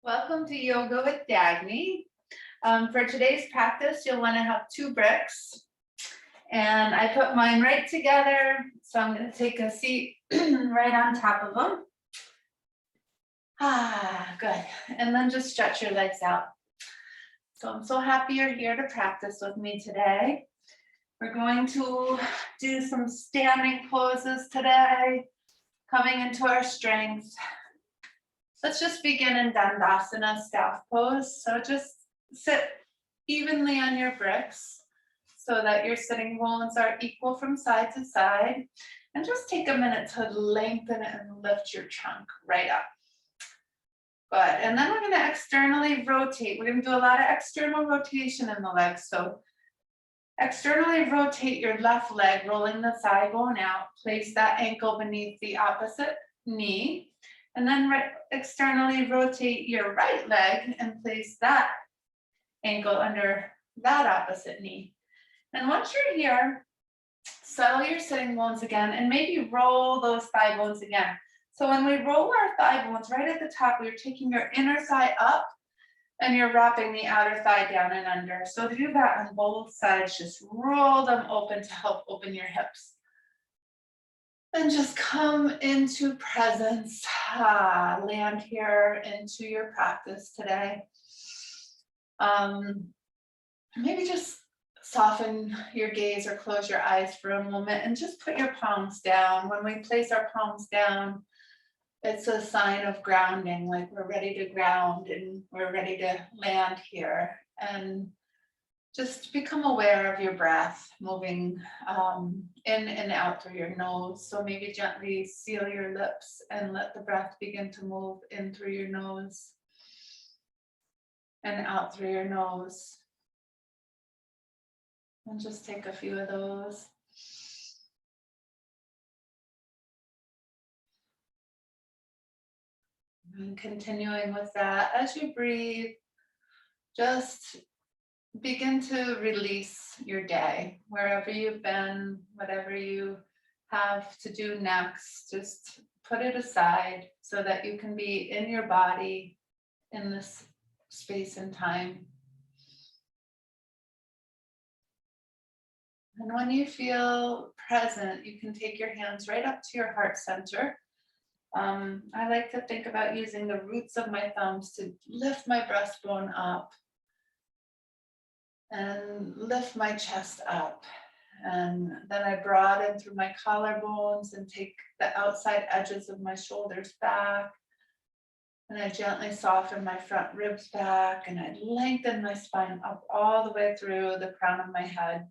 Welcome to Yoga with Dagny. For today's practice, you'll want to have 2 bricks. And I put mine right together, so I'm going to take a seat right on top of them. Good. And then just stretch your legs out. So I'm so happy you're here to practice with me today. We're going to do some standing poses today, coming into our strength. Let's just begin in Dandasana, staff pose. So just sit evenly on your bricks so that your sitting bones are equal from side to side. And just take a minute to lengthen and lift your trunk right up. Good. And then we're going to externally rotate. We're going to do a lot of external rotation in the legs. So externally rotate your left leg, rolling the thigh bone out. Place that ankle beneath the opposite knee. And then externally rotate your right leg and place that ankle under that opposite knee. And once you're here, settle your sitting bones again and maybe roll those thigh bones again. So when we roll our thigh bones right at the top, we're taking your inner thigh up and you're wrapping the outer thigh down and under. So do that on both sides. Just roll them open to help open your hips. Then just come into presence, land here into your practice today. Maybe just soften your gaze or close your eyes for a moment and just put your palms down. When we place our palms down, it's a sign of grounding, like we're ready to ground and we're ready to land here. And just become aware of your breath moving in and out through your nose. So maybe gently seal your lips and let the breath begin to move in through your nose and out through your nose. And just take a few of those. And continuing with that, as you breathe, just begin to release your day, wherever you've been, whatever you have to do next, just put it aside so that you can be in your body in this space and time. And when you feel present, you can take your hands right up to your heart center. I like to think about using the roots of my thumbs to lift my breastbone up and lift my chest up. And then I broaden through my collarbones and take the outside edges of my shoulders back. And I gently soften my front ribs back and I lengthen my spine up all the way through the crown of my head.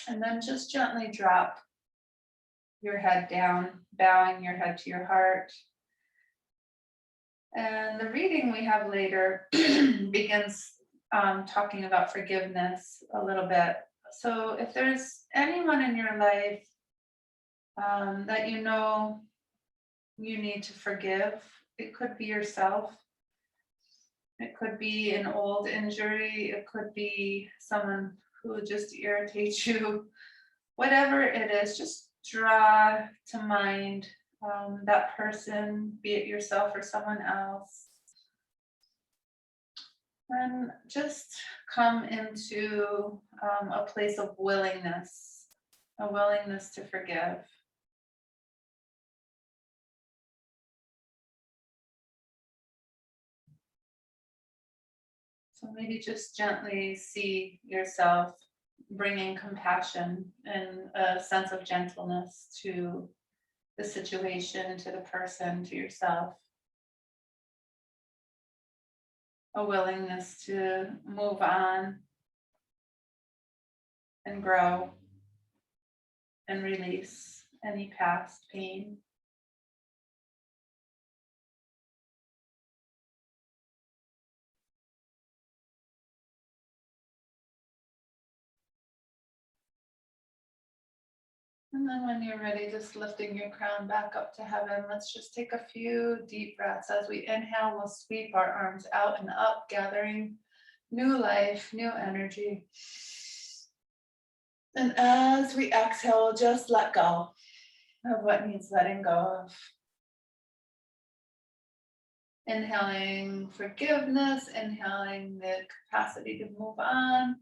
And then just gently drop your head down, bowing your head to your heart. And the reading we have later begins talking about forgiveness a little bit. So if there's anyone in your life that you know you need to forgive, it could be yourself. It could be an old injury. It could be someone who just irritates you. Whatever it is, just draw to mind that person, be it yourself or someone else. And just come into a place of willingness, a willingness to forgive. So maybe just gently see yourself bringing compassion and a sense of gentleness to the situation, to the person, to yourself. A willingness to move on and grow and release any past pain. And then when you're ready, just lifting your crown back up to heaven, let's just take a few deep breaths. As we inhale, we'll sweep our arms out and up, gathering new life, new energy. And as we exhale, just let go of what needs letting go of. Inhaling forgiveness, inhaling the capacity to move on.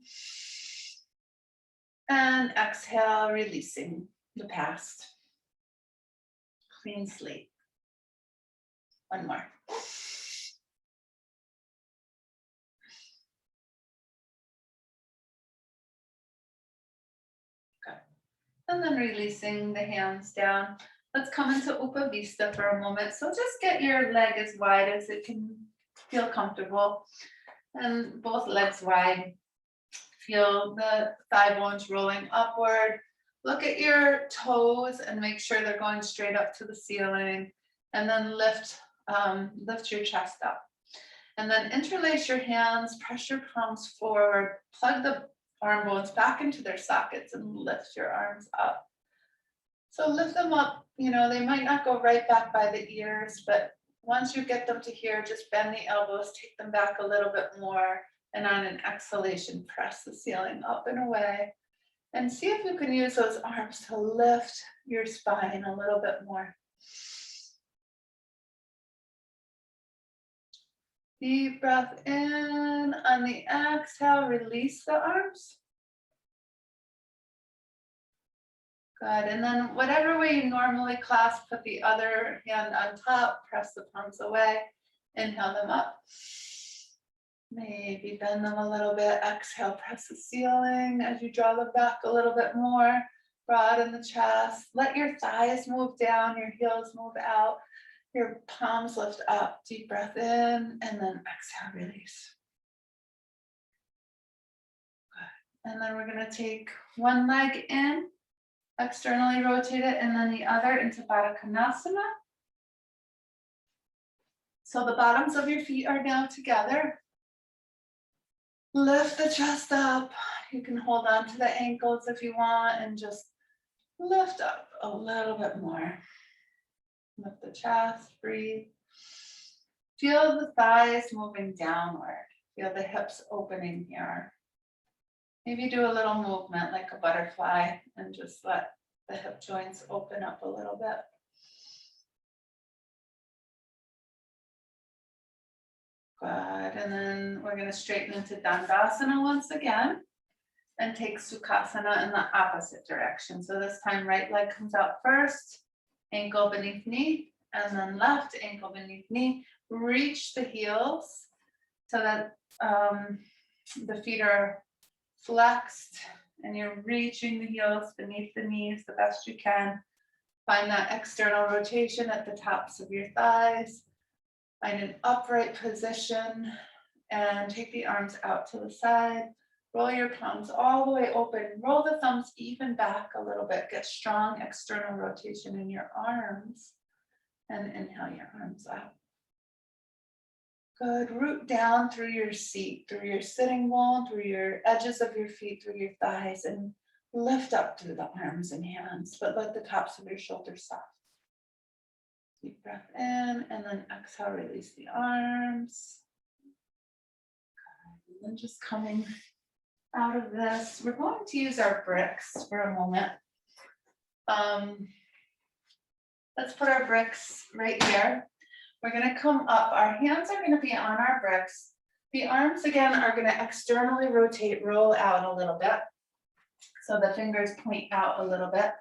And exhale, releasing the past. Clean slate. One more. Good. And then releasing the hands down. Let's come into Oppavista for a moment. So just get your leg as wide as it can feel comfortable. And both legs wide. Feel the thigh bones rolling upward. Look at your toes and make sure they're going straight up to the ceiling. And then lift your chest up. And then interlace your hands, press your palms forward, plug the arm bones back into their sockets and lift your arms up. So lift them up, they might not go right back by the ears, but once you get them to here, just bend the elbows, take them back a little bit more. And on an exhalation, press the ceiling up and away. And see if you can use those arms to lift your spine a little bit more. Deep breath in. On the exhale, release the arms. Good. And then whatever way you normally clasp, put the other hand on top, press the palms away, inhale them up. Maybe bend them a little bit. Exhale, press the ceiling as you draw them back a little bit more. Broaden the chest. Let your thighs move down, your heels move out. Your palms lift up, deep breath in, and then exhale, release. Good. And then we're gonna take one leg in, externally rotate it, and then the other into Virasana. So the bottoms of your feet are now together. Lift the chest up. You can hold on to the ankles if you want and just lift up a little bit more. Lift the chest, breathe. Feel the thighs moving downward. Feel the hips opening here. Maybe do a little movement like a butterfly and just let the hip joints open up a little bit. Good, and then we're gonna straighten into Dandasana once again and take Sukhasana in the opposite direction. So this time right leg comes out first, ankle beneath knee, and then left ankle beneath knee. Reach the heels so that the feet are flexed and you're reaching the heels beneath the knees the best you can. Find that external rotation at the tops of your thighs. Find an upright position and take the arms out to the side. Roll your palms all the way open. Roll the thumbs even back a little bit. Get strong external rotation in your arms. And inhale your arms up. Good. Root down through your seat, through your sitting bone, through your edges of your feet, through your thighs, and lift up through the arms and hands, but let the tops of your shoulders soft. Deep breath in, and then exhale, release the arms. And then just coming out of this, we're going to use our bricks for a moment. Let's put our bricks right here. We're gonna come up, our hands are gonna be on our bricks. The arms again are gonna externally rotate, roll out a little bit. So the fingers point out a little bit.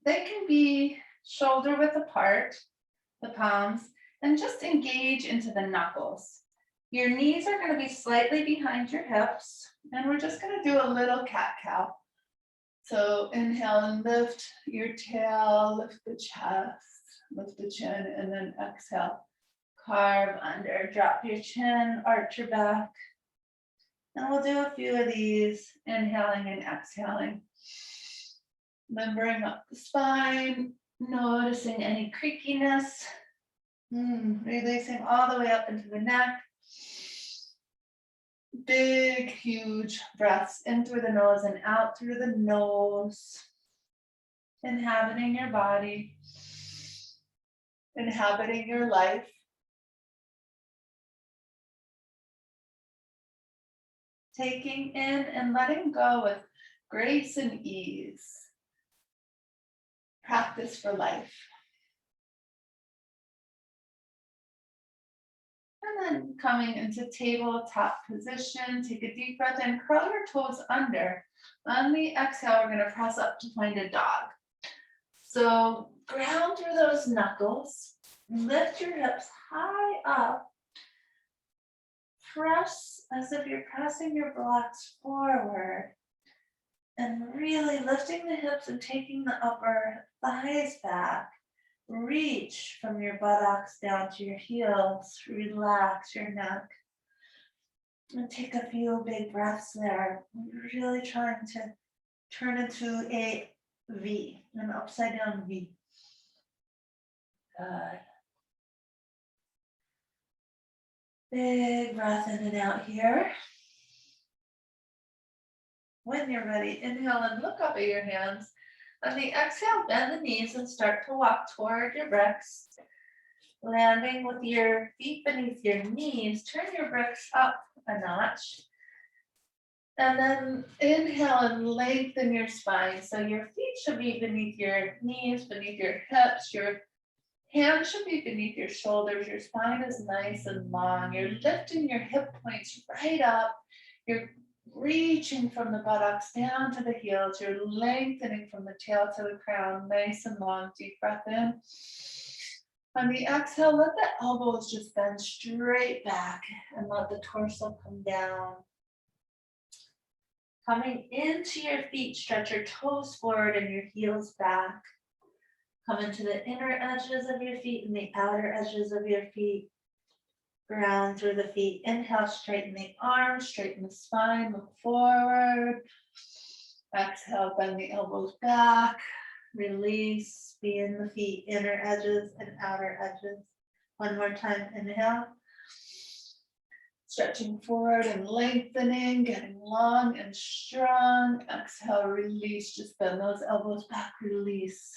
They can be shoulder width apart, the palms, and just engage into the knuckles. Your knees are gonna be slightly behind your hips, and we're just gonna do a little cat-cow. So inhale and lift your tail, lift the chest, lift the chin, and then exhale. Carve under, drop your chin, arch your back. And we'll do a few of these, inhaling and exhaling. Then bring up the spine, noticing any creakiness. Releasing all the way up into the neck. Big, huge breaths in through the nose and out through the nose. Inhabiting your body. Inhabiting your life. Taking in and letting go with grace and ease. Practice for life. And then coming into tabletop position, take a deep breath in, curl your toes under. On the exhale, we're gonna press up to find a dog. So ground through those knuckles, lift your hips high up, press as if you're pressing your blocks forward, and really lifting the hips and taking the upper thighs back. Reach from your buttocks down to your heels, relax your neck. And take a few big breaths there. Really trying to turn into a V, an upside down V. Good. Big breath in and out here. When you're ready, inhale and look up at your hands. On the exhale, bend the knees and start to walk toward your bricks. Landing with your feet beneath your knees, turn your bricks up a notch. And then inhale and lengthen your spine. So your feet should be beneath your knees, beneath your hips. Your hands should be beneath your shoulders. Your spine is nice and long. You're lifting your hip points right up. You're reaching from the buttocks down to the heels. You're lengthening from the tail to the crown. Nice and long. Deep breath in. On the exhale, let the elbows just bend straight back and let the torso come down. Coming into your feet, stretch your toes forward and your heels back. Come into the inner edges of your feet and the outer edges of your feet. Ground through the feet. Inhale, straighten the arms, straighten the spine, look forward. Exhale, bend the elbows back. Release, be in the feet, inner edges and outer edges. One more time, inhale. Stretching forward and lengthening, getting long and strong. Exhale, release, just bend those elbows back, release.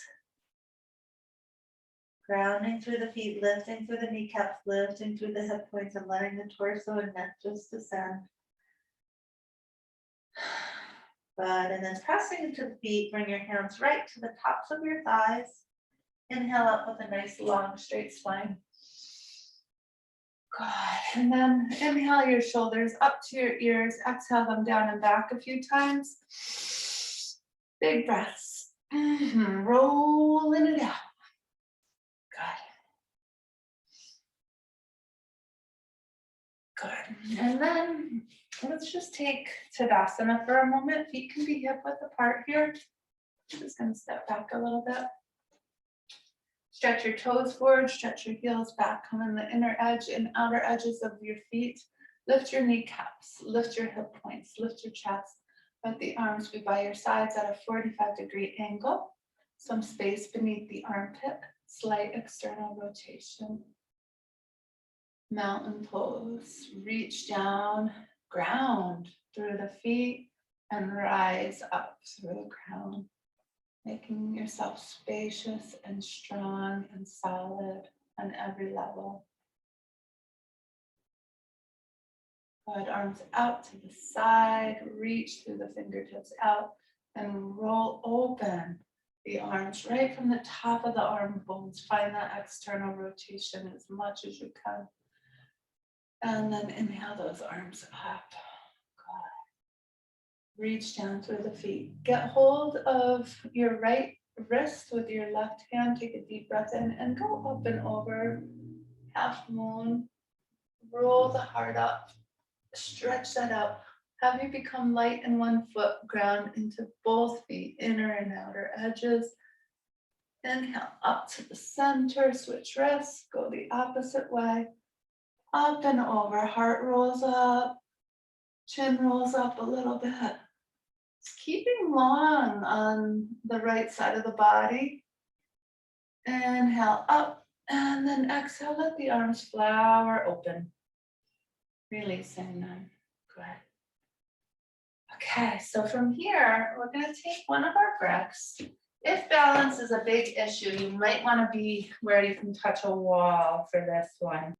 Grounding through the feet, lifting through the kneecaps, lifting through the hip points and letting the torso and neck just descend. Good, and then pressing into the feet, bring your hands right to the tops of your thighs. Inhale up with a nice long straight spine. Good, and then inhale your shoulders up to your ears, exhale them down and back a few times. Big breaths, rolling it out. Good. Good, and then let's just take Tadasana for a moment. Feet can be hip width apart here. I'm just gonna step back a little bit. Stretch your toes forward, stretch your heels back, come in the inner edge and outer edges of your feet. Lift your kneecaps, lift your hip points, lift your chest. Let the arms be by your sides at a 45-degree angle. Some space beneath the armpit, slight external rotation. Mountain pose, reach down, ground through the feet and rise up through the crown. Making yourself spacious and strong and solid on every level. Good, arms out to the side, reach through the fingertips out and roll open the arms right from the top of the arm bones. Find that external rotation as much as you can. And then inhale those arms up. Reach down through the feet. Get hold of your right wrist with your left hand. Take a deep breath in and go up and over. Half moon. Roll the heart up. Stretch that out. Have you become light in one foot? Ground into both feet, inner and outer edges. Inhale up to the center. Switch wrists. Go the opposite way. Up and over. Heart rolls up. Chin rolls up a little bit. Keeping long on the right side of the body. Inhale up and then exhale, let the arms flower open. Releasing them. Good. Okay, so from here, we're going to take one of our breaths. If balance is a big issue, you might want to be where you can touch a wall for this one.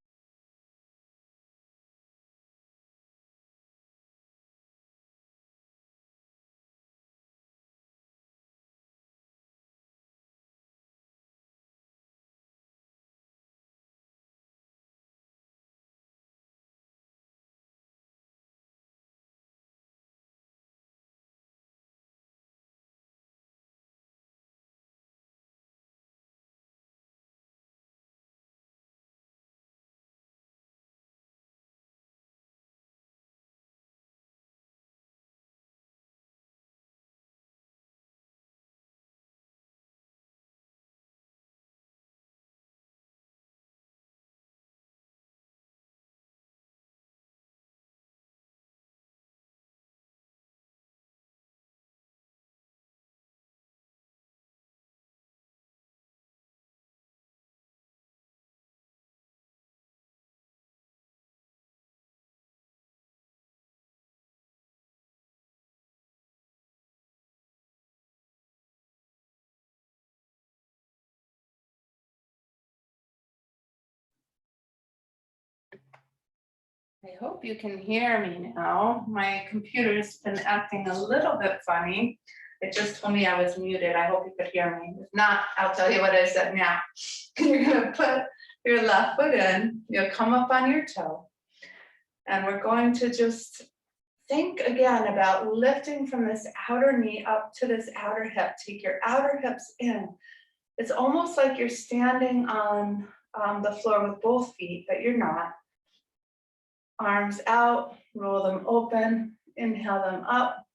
I hope you can hear me now. My computer's been acting a little bit funny. It just told me I was muted. I hope you could hear me. If not, I'll tell you what I said now. You're gonna put your left foot in, you'll come up on your toe. And we're going to just think again about lifting from this outer knee up to this outer hip. Take your outer hips in. It's almost like you're standing on the floor with both feet, but you're not. Arms out, roll them open, inhale them up.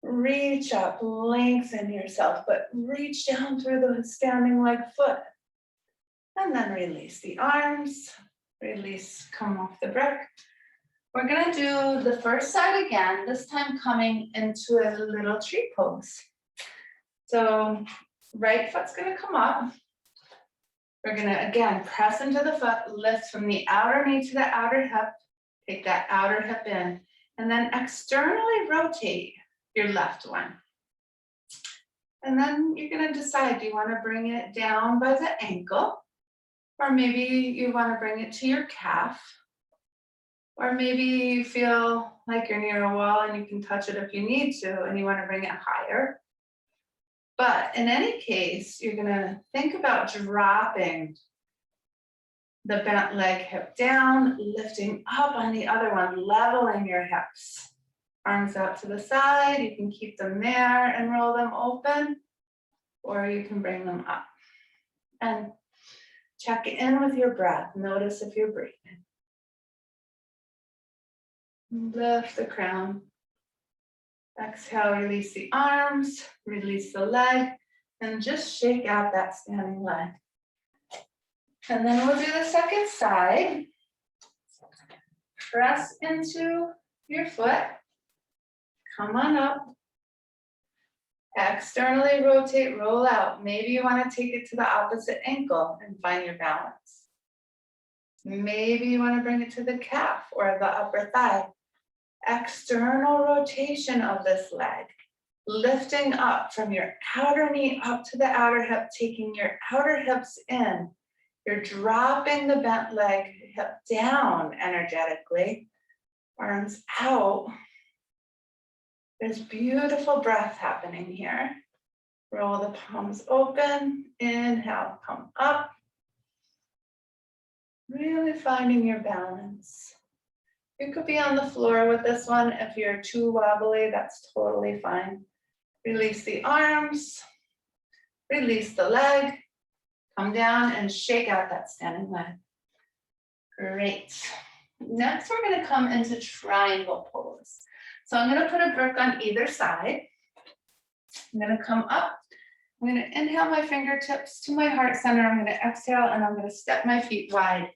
Reach up, lengthen yourself, but reach down through the standing leg foot. And then release the arms, release, come off the brick. We're gonna do the first side again, this time coming into a little tree pose. So right foot's gonna come up. We're gonna, again, press into the foot, lift from the outer knee to the outer hip, take that outer hip in, and then externally rotate your left one. And then you're gonna decide, do you wanna bring it down by the ankle? Or maybe you wanna bring it to your calf. Or maybe you feel like you're near a wall and you can touch it if you need to, and you wanna bring it higher. But in any case, you're gonna think about dropping the bent leg hip down, lifting up on the other one, leveling your hips. Arms out to the side, you can keep them there and roll them open, or you can bring them up. And check in with your breath. Notice if you're breathing. Lift the crown. Exhale, release the arms, release the leg, and just shake out that standing leg. And then we'll do the second side. Press into your foot. Come on up. Externally rotate, roll out. Maybe you want to take it to the opposite ankle and find your balance. Maybe you want to bring it to the calf or the upper thigh. External rotation of this leg, lifting up from your outer knee up to the outer hip, taking your outer hips in. You're dropping the bent leg hip down energetically, arms out. There's beautiful breath happening here. Roll the palms open, inhale, come up. Really finding your balance. You could be on the floor with this one. If you're too wobbly, that's totally fine. Release the arms, release the leg, come down and shake out that standing leg. Great. Next, we're gonna come into triangle pose. So I'm gonna put a brick on either side. I'm gonna come up. I'm gonna inhale my fingertips to my heart center. I'm gonna exhale and I'm gonna step my feet wide.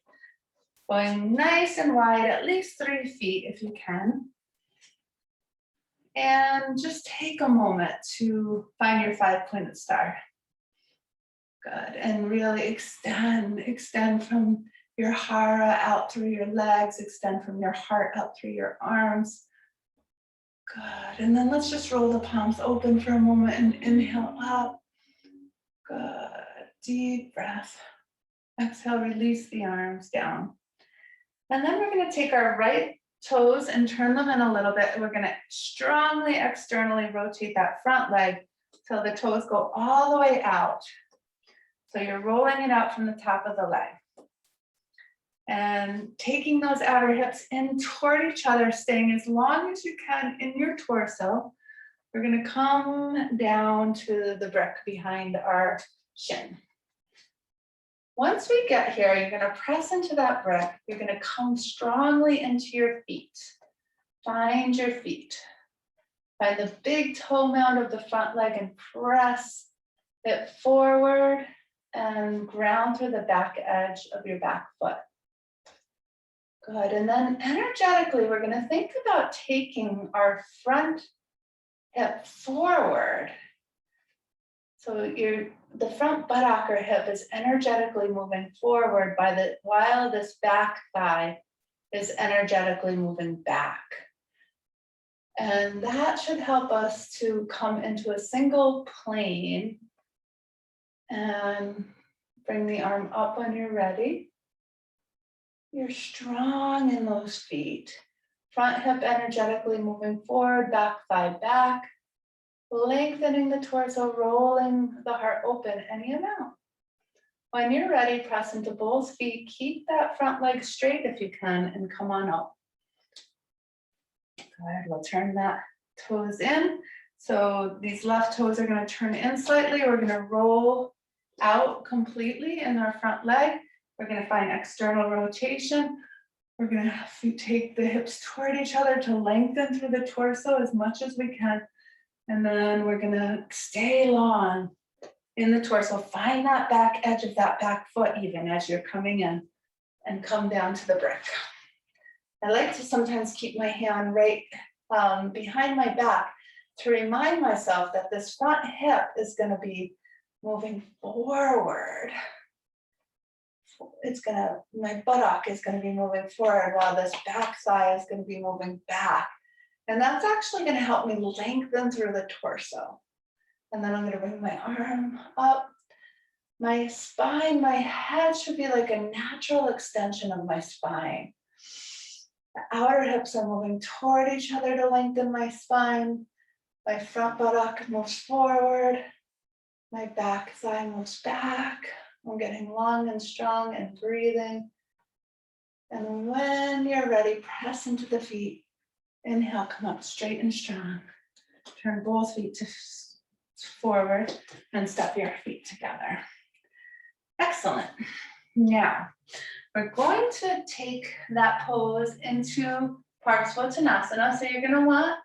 Going nice and wide, at least 3 feet if you can. And just take a moment to find your 5-pointed star. Good, and really extend from your hara out through your legs, extend from your heart out through your arms. Good, and then let's just roll the palms open for a moment and inhale up. Good, deep breath. Exhale, release the arms down. And then we're gonna take our right toes and turn them in a little bit. And we're gonna strongly externally rotate that front leg till the toes go all the way out. So you're rolling it out from the top of the leg. And taking those outer hips in toward each other, staying as long as you can in your torso. We're gonna come down to the brick behind our shin. Once we get here, you're gonna press into that brick. You're gonna come strongly into your feet. Find your feet. Find the big toe mound of the front leg and press it forward and ground through the back edge of your back foot. Good, and then energetically, we're gonna think about taking our front hip forward. So the front buttock or hip is energetically moving forward while this back thigh is energetically moving back. And that should help us to come into a single plane and bring the arm up when you're ready. You're strong in those feet. Front hip energetically moving forward, back thigh back. Lengthening the torso, rolling the heart open any amount. When you're ready, press into both feet. Keep that front leg straight if you can and come on up. Good, we'll turn that toes in. So these left toes are going to turn in slightly. We're going to roll out completely in our front leg. We're going to find external rotation. We're going to take the hips toward each other to lengthen through the torso as much as we can. And then we're going to stay long in the torso. Find that back edge of that back foot even as you're coming in and come down to the brick. I like to sometimes keep my hand right behind my back to remind myself that this front hip is going to be moving forward. My buttock is going to be moving forward while this back thigh is going to be moving back. And that's actually going to help me lengthen through the torso. And then I'm going to bring my arm up. My spine, my head should be like a natural extension of my spine. The outer hips are moving toward each other to lengthen my spine. My front buttock moves forward. My back thigh moves back. I'm getting long and strong and breathing. And when you're ready, press into the feet. Inhale, come up straight and strong. Turn both feet to forward and step your feet together. Excellent. Now, we're going to take that pose into Virasana. So you're going to want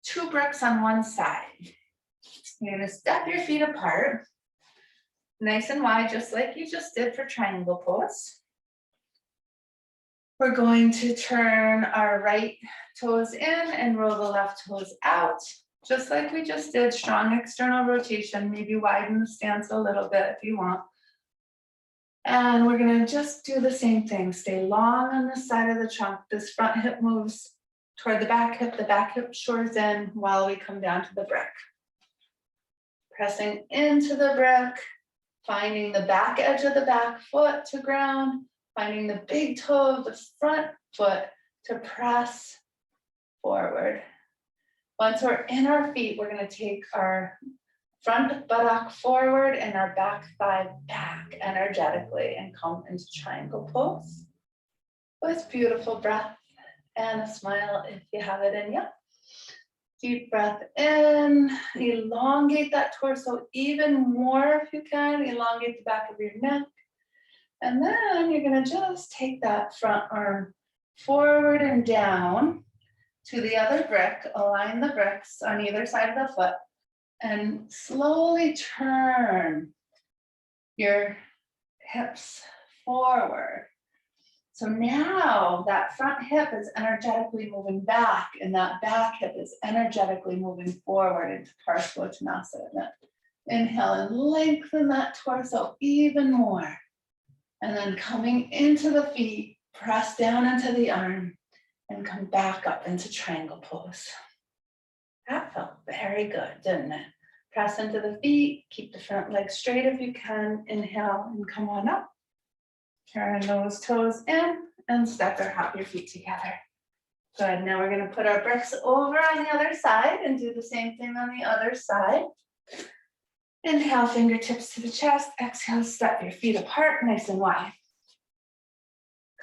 2 bricks on one side. You're going to step your feet apart, nice and wide, just like you just did for triangle pose. We're going to turn our right toes in and roll the left toes out, just like we just did. Strong external rotation, maybe widen the stance a little bit if you want. And we're going to just do the same thing. Stay long on this side of the trunk. This front hip moves toward the back hip shores in while we come down to the brick. Pressing into the brick, finding the back edge of the back foot to ground, finding the big toe of the front foot to press forward. Once we're in our feet, we're going to take our front buttock forward and our back thigh back energetically and come into triangle pose. With beautiful breath and a smile if you have it in you. Deep breath in, elongate that torso even more if you can, elongate the back of your neck. And then you're going to just take that front arm forward and down to the other brick, align the bricks on either side of the foot, and slowly turn your hips forward. So now that front hip is energetically moving back and that back hip is energetically moving forward into Virasana. Inhale and lengthen that torso even more. And then coming into the feet, press down into the arm and come back up into triangle pose. That felt very good, didn't it? Press into the feet, keep the front leg straight if you can. Inhale and come on up. Turn those toes in and step or hop your feet together. Good, now we're going to put our bricks over on the other side and do the same thing on the other side. Inhale, fingertips to the chest. Exhale, step your feet apart, nice and wide.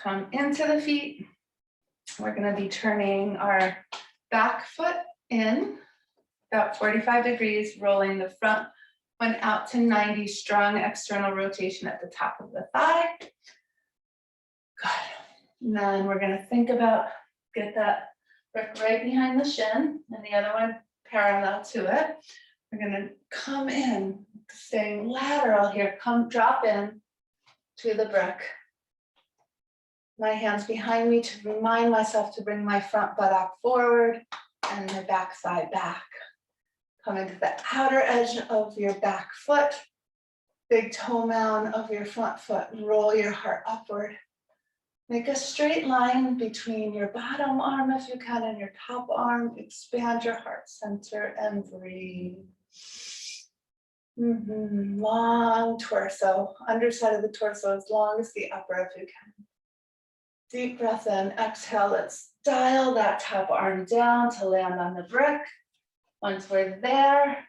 Come into the feet. We're going to be turning our back foot in about 45 degrees, rolling the front one out to 90, strong external rotation at the top of the thigh. Good. And then we're going to think about, get that brick right behind the shin and the other one parallel to it. We're going to come in, staying lateral here, drop in to the brick. My hands behind me to remind myself to bring my front buttock forward and my back thigh back. Coming to the outer edge of your back foot, big toe mound of your front foot, and roll your heart upward. Make a straight line between your bottom arm if you can and your top arm. Expand your heart center and breathe. Long torso, underside of the torso as long as the upper if you can. Deep breath in, exhale, let's dial that top arm down to land on the brick. Once we're there,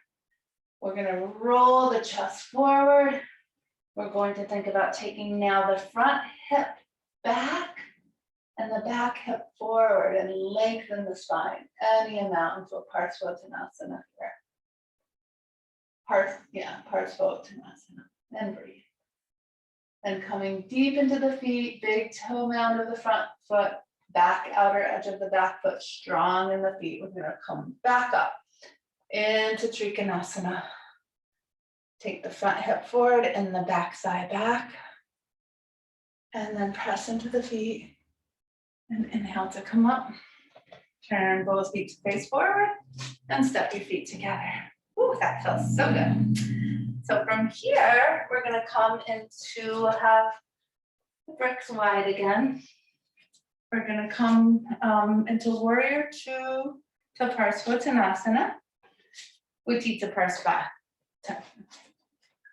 we're gonna roll the chest forward. We're going to think about taking now the front hip back and the back hip forward and lengthen the spine any amount into a Parsvottanasana here. Parsvottanasana, and breathe. And coming deep into the feet, big toe mound of the front foot, back outer edge of the back foot, strong in the feet. We're gonna come back up into Trikonasana. Take the front hip forward and the back side back. And then press into the feet. And inhale to come up. Turn both feet to face forward and step your feet together. Ooh, that feels so good. So from here, we're gonna come into have the bricks wide again. We're gonna come into warrior two to Parsvottanasana. Utthita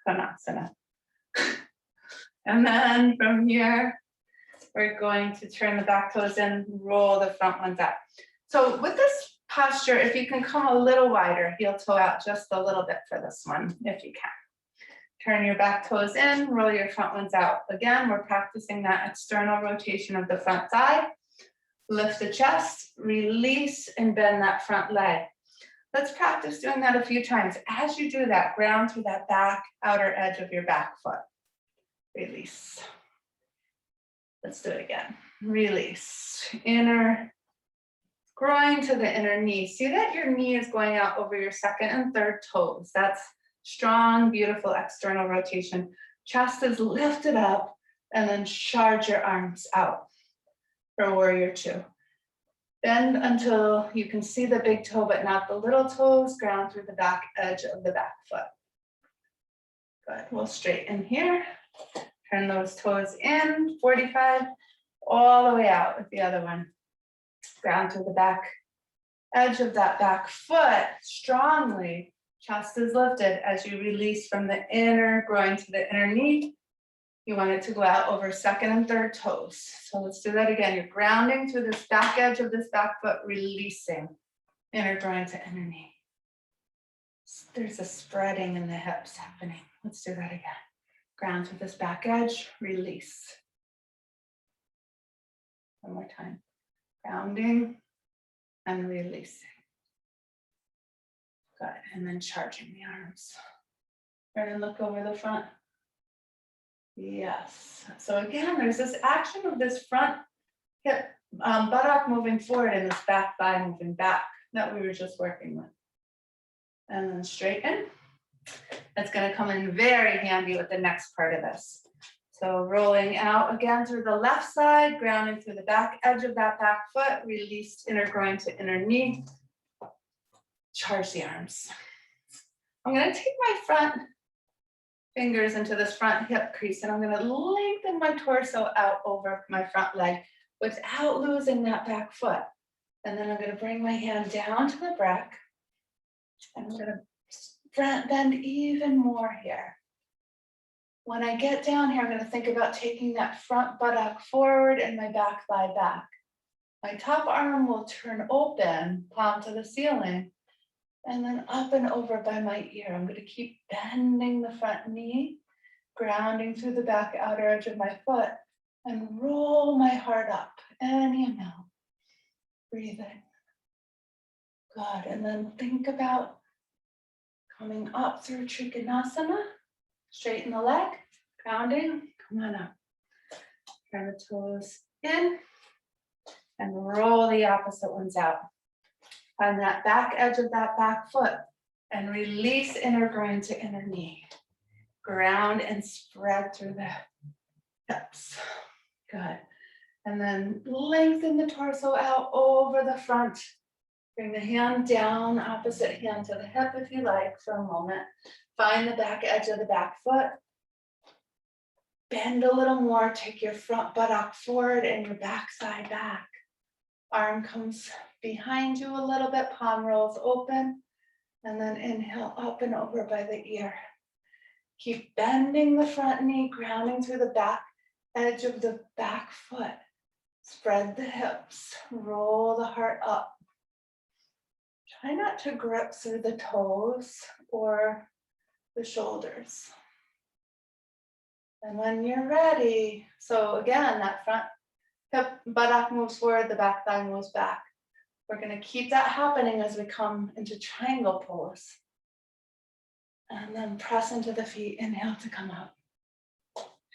Parsvottanasana. And then from here, we're going to turn the back toes in, roll the front ones up. So with this posture, if you can come a little wider, heel toe out just a little bit for this one, if you can. Turn your back toes in, roll your front ones out. Again, we're practicing that external rotation of the front thigh. Lift the chest, release, and bend that front leg. Let's practice doing that a few times. As you do that, ground through that back outer edge of your back foot. Release. Let's do it again. Release. Inner groin to the inner knee. See that your knee is going out over your second and third toes. That's strong, beautiful external rotation. Chest is lifted up and then charge your arms out for warrior two. Bend until you can see the big toe, but not the little toes. Ground through the back edge of the back foot. Good, we'll straighten here. Turn those toes in, 45, all the way out with the other one. Ground to the back edge of that back foot strongly. Chest is lifted as you release from the inner groin to the inner knee. You want it to go out over second and third toes. So let's do that again. You're grounding through this back edge of this back foot, releasing inner groin to inner knee. There's a spreading in the hips happening. Let's do that again. Ground through this back edge, release. One more time. Grounding and releasing. Good, and then charging the arms. We're gonna look over the front. Yes, so again, there's this action of this front hip, buttock moving forward and this back thigh moving back that we were just working with. And then straighten. That's gonna come in very handy with the next part of this. So rolling out again through the left side, grounding through the back edge of that back foot, release inner groin to inner knee. Charge the arms. I'm gonna take my front fingers into this front hip crease and I'm gonna lengthen my torso out over my front leg without losing that back foot. And then I'm gonna bring my hand down to the brick and I'm gonna bend even more here. When I get down here, I'm gonna think about taking that front buttock forward and my back thigh back. My top arm will turn open, palm to the ceiling, and then up and over by my ear. I'm gonna keep bending the front knee, grounding through the back outer edge of my foot, and roll my heart up any amount. Breathing. Good, and then think about coming up through Trikonasana. Straighten the leg, grounding, come on up. Turn the toes in, and roll the opposite ones out. On that back edge of that back foot and release inner groin to inner knee. Ground and spread through the hips. Good. And then lengthen the torso out over the front. Bring the hand down, opposite hand to the hip if you like for a moment. Find the back edge of the back foot. Bend a little more, take your front buttock forward and your back side back. Arm comes behind you a little bit, palm rolls open, and then inhale up and over by the ear. Keep bending the front knee, grounding through the back edge of the back foot. Spread the hips, roll the heart up. Try not to grip through the toes or the shoulders. And when you're ready, so again, that front hip buttock moves forward, the back thigh moves back. We're going to keep that happening as we come into triangle pose. And then press into the feet, inhale to come up.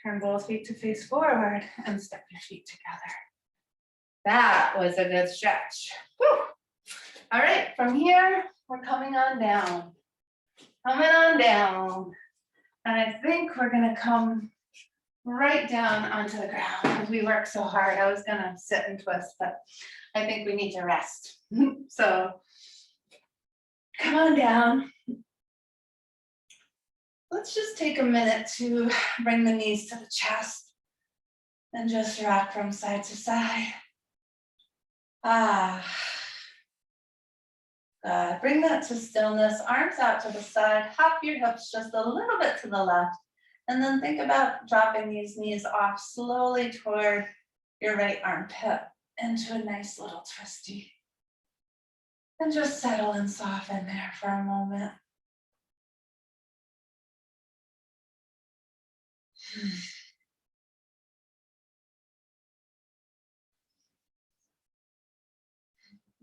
Turn both feet to face forward and step your feet together. That was a good stretch. Whew. All right, from here, we're coming on down. Coming on down. And I think we're gonna come right down onto the ground because we worked so hard. I was gonna sit and twist, but I think we need to rest. So come on down. Let's just take a minute to bring the knees to the chest and just rock from side to side. Good. Bring that to stillness, arms out to the side, hop your hips just a little bit to the left, and then think about dropping these knees off slowly toward your right armpit into a nice little twisty. And just settle and soften there for a moment.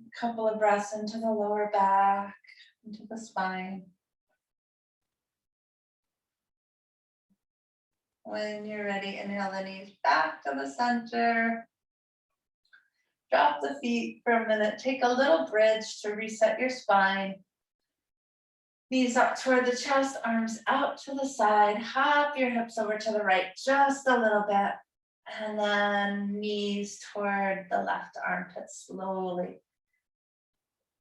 A couple of breaths into the lower back, into the spine. When you're ready, inhale the knees back to the center. Drop the feet for a minute. Take a little bridge to reset your spine. Knees up toward the chest, arms out to the side. Hop your hips over to the right just a little bit. And then knees toward the left armpit slowly.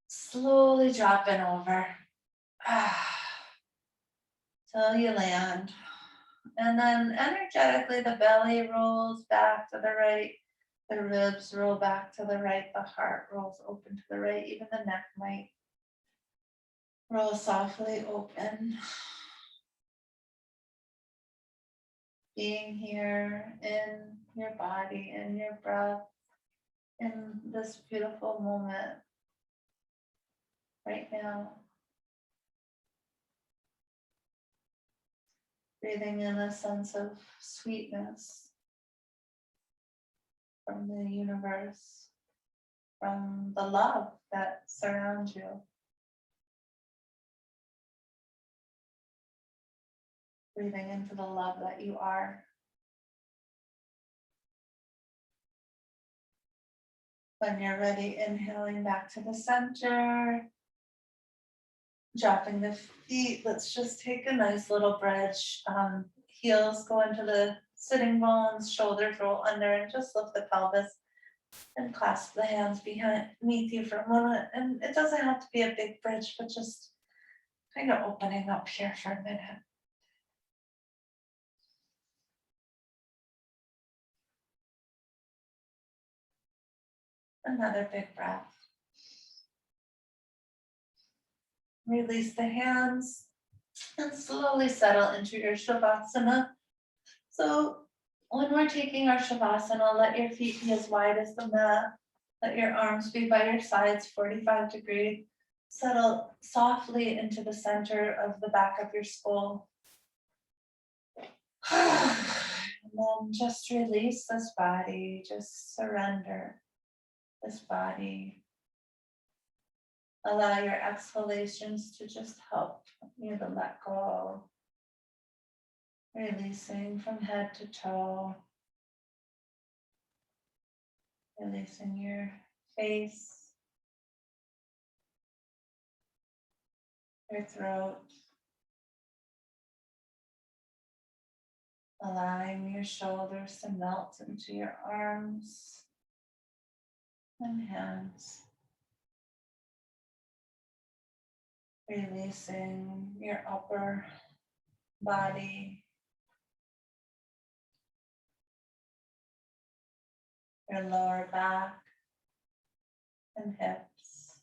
Slowly dropping over. Till you land. And then energetically, the belly rolls back to the right. The ribs roll back to the right. The heart rolls open to the right. Even the neck might roll softly open. Being here in your body, in your breath, in this beautiful moment right now. Breathing in a sense of sweetness from the universe, from the love that surrounds you. Breathing into the love that you are. When you're ready, inhaling back to the center. Dropping the feet, let's just take a nice little bridge. Heels go into the sitting bones, shoulders roll under, and just lift the pelvis and clasp the hands beneath you for a moment. And it doesn't have to be a big bridge, but just kind of opening up here for a minute. Another big breath. Release the hands and slowly settle into your Shavasana. So when we're taking our Shavasana, let your feet be as wide as the mat. Let your arms be by your sides, 45 degrees. Settle softly into the center of the back of your skull. And then just release this body, just surrender this body. Allow your exhalations to just help you to let go. Releasing from head to toe. Releasing your face, your throat. Allowing your shoulders to melt into your arms and hands. Releasing your upper body, your lower back and hips.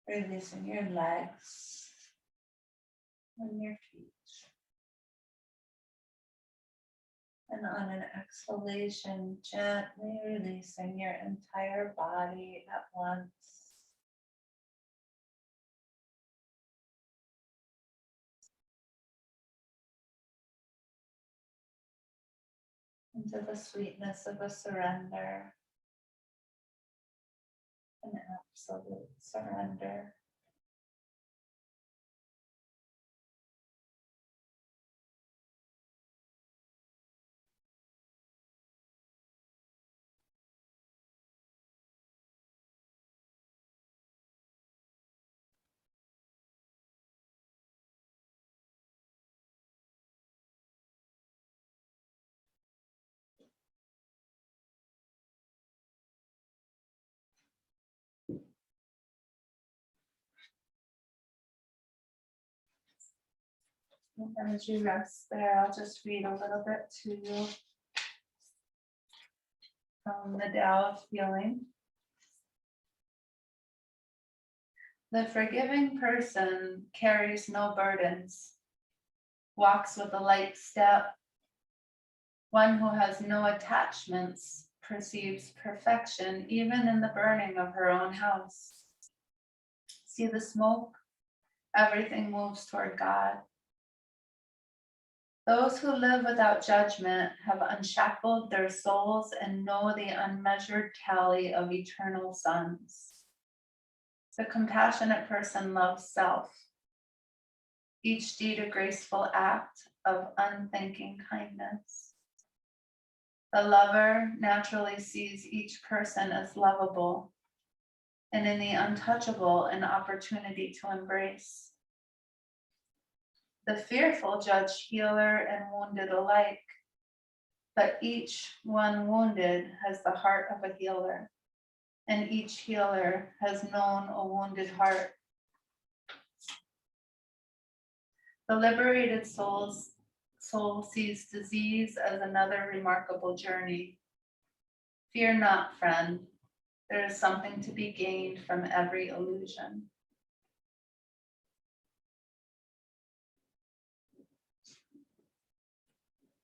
Releasing your legs and your feet. And on an exhalation, gently releasing your entire body at once. Into the sweetness of a surrender, an absolute surrender. And as you rest there, I'll just read a little bit to you from the Tao of Healing. The forgiving person carries no burdens, walks with a light step. One who has no attachments perceives perfection even in the burning of her own house. See the smoke? Everything moves toward God. Those who live without judgment have unshackled their souls and know the unmeasured tally of eternal suns. The compassionate person loves self, each deed a graceful act of unthinking kindness. The lover naturally sees each person as lovable, and in the untouchable an opportunity to embrace. The fearful judge healer and wounded alike, but each one wounded has the heart of a healer, and each healer has known a wounded heart. The liberated soul sees disease as another remarkable journey. Fear not, friend. There is something to be gained from every illusion.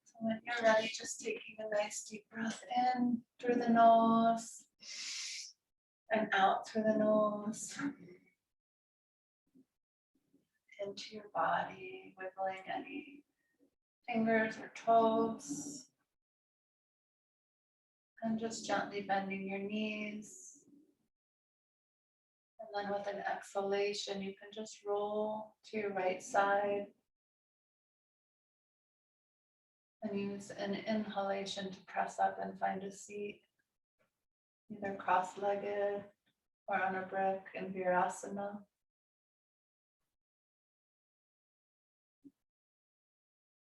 So when you're ready, just taking a nice deep breath in through the nose and out through the nose. Into your body, wiggling any fingers or toes. And just gently bending your knees. And then with an exhalation, you can just roll to your right side. And use an inhalation to press up and find a seat, either cross-legged or on a brick in Virasana.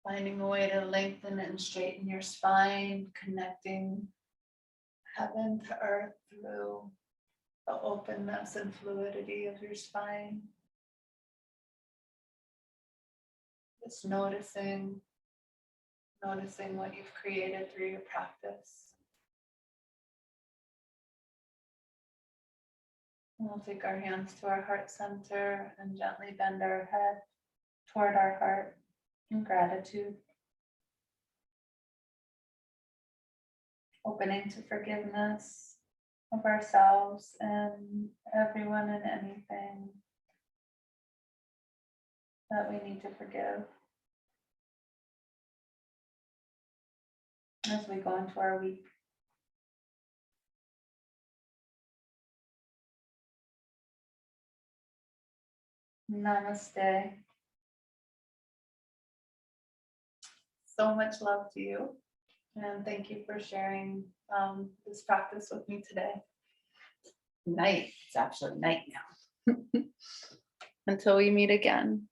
Finding a way to lengthen and straighten your spine, connecting heaven to earth through the openness and fluidity of your spine. Just noticing what you've created through your practice. And we'll take our hands to our heart center and gently bend our head toward our heart in gratitude. Opening to forgiveness of ourselves and everyone and anything that we need to forgive. As we go into our week. Namaste. So much love to you, and thank you for sharing this practice with me today. Night. It's actually night now. Until we meet again.